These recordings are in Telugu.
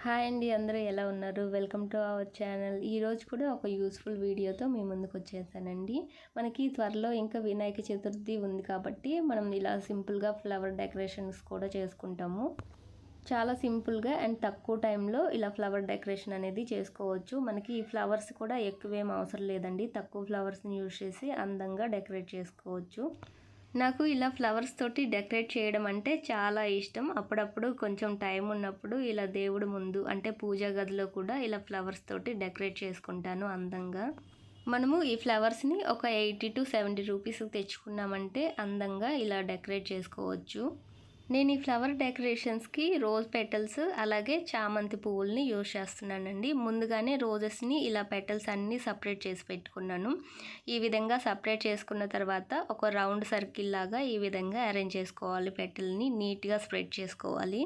హాయ్ అండి, అందరూ ఎలా ఉన్నారు? Welcome to our channel. ఈరోజు కూడా ఒక యూస్ఫుల్ వీడియోతో మీ ముందుకు వచ్చేసానండి. మనకి త్వరలో ఇంకా వినాయక చతుర్థి ఉంది కాబట్టి మనం ఇలా సింపుల్గా ఫ్లవర్ డెకరేషన్స్ కూడా చేసుకుంటాము. చాలా సింపుల్గా అండ్ తక్కువ టైంలో ఇలా ఫ్లవర్ డెకరేషన్ అనేది చేసుకోవచ్చు. మనకి ఈ ఫ్లవర్స్ కూడా ఎక్కువేం అవసరం లేదండి. తక్కువ ఫ్లవర్స్ని యూజ్ చేసి అందంగా డెకరేట్ చేసుకోవచ్చు. నాకు ఇలా ఫ్లవర్స్ తోటి డెకరేట్ చేయడం అంటే చాలా ఇష్టం. అప్పుడప్పుడు కొంచెం టైం ఉన్నప్పుడు ఇలా దేవుడి ముందు అంటే పూజా గదిలో కూడా ఇలా ఫ్లవర్స్ తోటి డెకరేట్ చేసుకుంటాను అందంగా. మనము ఈ ఫ్లవర్స్ని ఒక 80 to 70 రూపీస్ తెచ్చుకున్నామంటే అందంగా ఇలా డెకరేట్ చేసుకోవచ్చు. నేను ఈ ఫ్లవర్ డెకరేషన్స్కి రోజ్ పెటల్స్ అలాగే చామంతి పువ్వుల్ని యూజ్ చేస్తున్నానండి. ముందుగానే రోజెస్ని ఇలా పెటల్స్ అన్నీ సపరేట్ చేసి పెట్టుకున్నాను. ఈ విధంగా సపరేట్ చేసుకున్న తర్వాత ఒక రౌండ్ సర్కిల్ లాగా ఈ విధంగా అరేంజ్ చేసుకోవాలి. పెటల్ని నీట్గా స్ప్రెడ్ చేసుకోవాలి.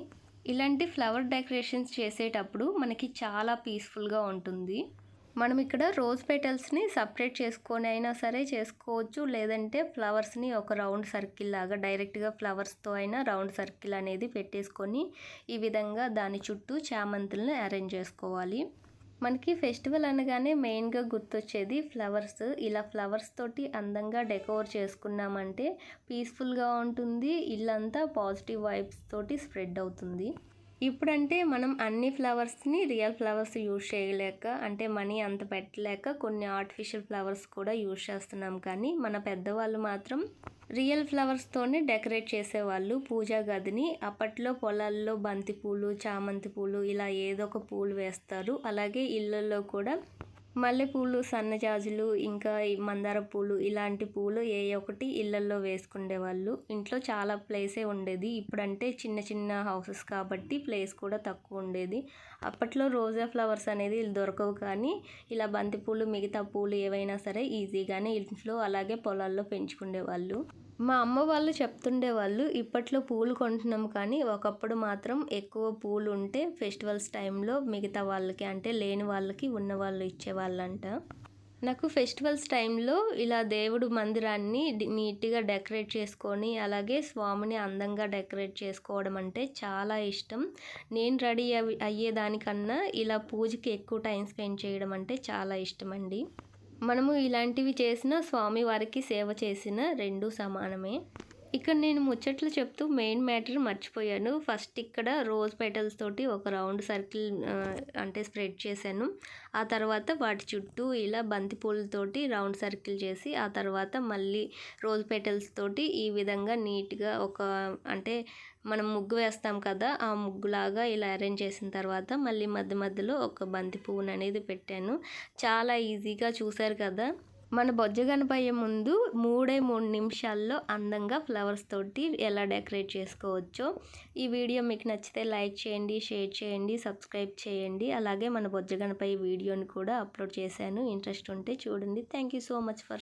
ఇలాంటి ఫ్లవర్ డెకరేషన్స్ చేసేటప్పుడు మనకి చాలా పీస్ఫుల్గా ఉంటుంది. మనం ఇక్కడ రోజ్ పెటల్స్ని సపరేట్ చేసుకొని అయినా సరే చేసుకోవచ్చు. లేదంటే ఫ్లవర్స్ని ఒక రౌండ్ సర్కిల్ లాగా డైరెక్ట్గా ఫ్లవర్స్తో అయినా రౌండ్ సర్కిల్ అనేది పెట్టేసుకొని ఈ విధంగా దాని చుట్టూ చామంతులను అరేంజ్ చేసుకోవాలి. మనకి ఫెస్టివల్ అనగానే మెయిన్గా గుర్తొచ్చేది ఫ్లవర్స్. ఇలా ఫ్లవర్స్ తోటి అందంగా డెకోర్ చేసుకున్నామంటే పీస్ఫుల్గా ఉంటుంది. ఇల్లంతా పాజిటివ్ వైబ్స్ తోటి స్ప్రెడ్ అవుతుంది. ఇప్పుడంటే మనం అన్ని ఫ్లవర్స్ని రియల్ ఫ్లవర్స్ యూజ్ చేయలేక అంటే మనీ అంత పెట్టలేక కొన్ని ఆర్టిఫిషియల్ ఫ్లవర్స్ కూడా యూజ్ చేస్తున్నాం. కానీ మన పెద్దవాళ్ళు మాత్రం రియల్ ఫ్లవర్స్తోనే డెకరేట్ చేసేవాళ్ళు పూజా గదిని. అప్పట్లో పొలాల్లో బంతిపూలు, చామంతి పూలు ఇలా ఏదో ఒక పూలు వేస్తారు. అలాగే ఇళ్ళల్లో కూడా మల్లెపూలు, సన్నజాజులు ఇంకా మందార పూలు ఇలాంటి పూలు ఏ ఒకటి ఇళ్ళల్లో వేసుకునేవాళ్ళు. ఇంట్లో చాలా ప్లేసే ఉండేది. ఇప్పుడంటే చిన్న చిన్న హౌసెస్ కాబట్టి ప్లేస్ కూడా తక్కువ ఉండేది. అప్పట్లో రోజా ఫ్లవర్స్ అనేది దొరకవు, కానీ ఇలా బంతిపూలు మిగతా పూలు ఏవైనా సరే ఈజీగానే ఇంట్లో అలాగే పొలాల్లో పెంచుకునేవాళ్ళు. మా అమ్మ వాళ్ళు చెప్తుండేవాళ్ళు, ఇప్పట్లో పూలు కొంటున్నాం కానీ ఒకప్పుడు మాత్రం ఎక్కువ పూలు ఉంటే ఫెస్టివల్స్ టైంలో మిగతా వాళ్ళకి అంటే లేని వాళ్ళకి ఉన్న వాళ్ళు ఇచ్చేవాళ్ళంట. నాకు ఫెస్టివల్స్ టైంలో ఇలా దేవుడు మందిరాన్ని నీట్గా డెకరేట్ చేసుకొని అలాగే స్వామిని అందంగా డెకరేట్ చేసుకోవడం అంటే చాలా ఇష్టం. నేను రెడీ అయ్యేదానికన్నా ఇలా పూజకి ఎక్కువ టైం స్పెండ్ చేయడం అంటే చాలా ఇష్టం అండి. మనము ఇలాంటివి చేసిన స్వామి వారికి సేవ చేసిన రెండు సమానమే. ఇక్కడ నేను ముచ్చట్లు చెప్తూ మెయిన్ మ్యాటర్ మర్చిపోయాను. ఫస్ట్ ఇక్కడ రోజ్ పెటల్స్ తోటి ఒక రౌండ్ సర్కిల్ అంటే స్ప్రెడ్ చేశాను. ఆ తర్వాత వాటి చుట్టూ ఇలా బంతి పూలతోటి రౌండ్ సర్కిల్ చేసి ఆ తర్వాత మళ్ళీ రోజ్ పెటల్స్ తోటి ఈ విధంగా నీట్గా ఒక అంటే మనం ముగ్గు వేస్తాం కదా, ఆ ముగ్గులాగా ఇలా అరేంజ్ చేసిన తర్వాత మళ్ళీ మధ్య మధ్యలో ఒక బంతి పువ్వును అనేది పెట్టాను. చాలా ఈజీగా చూశారు కదా. మన బొజ్జ గణపయ్య ముందు 3 నిమిషాల్లో అందంగా ఫ్లవర్స్ తోటి ఎలా డెకరేట్ చేసుకోవచ్చో. ఈ వీడియో మీకు నచ్చితే లైక్ చేయండి, షేర్ చేయండి, సబ్స్క్రైబ్ చేయండి. అలాగే మన బొజ్జ గణపయ్య వీడియోని కూడా అప్లోడ్ చేశాను. ఇంట్రెస్ట్ ఉంటే చూడండి. Thank you so much for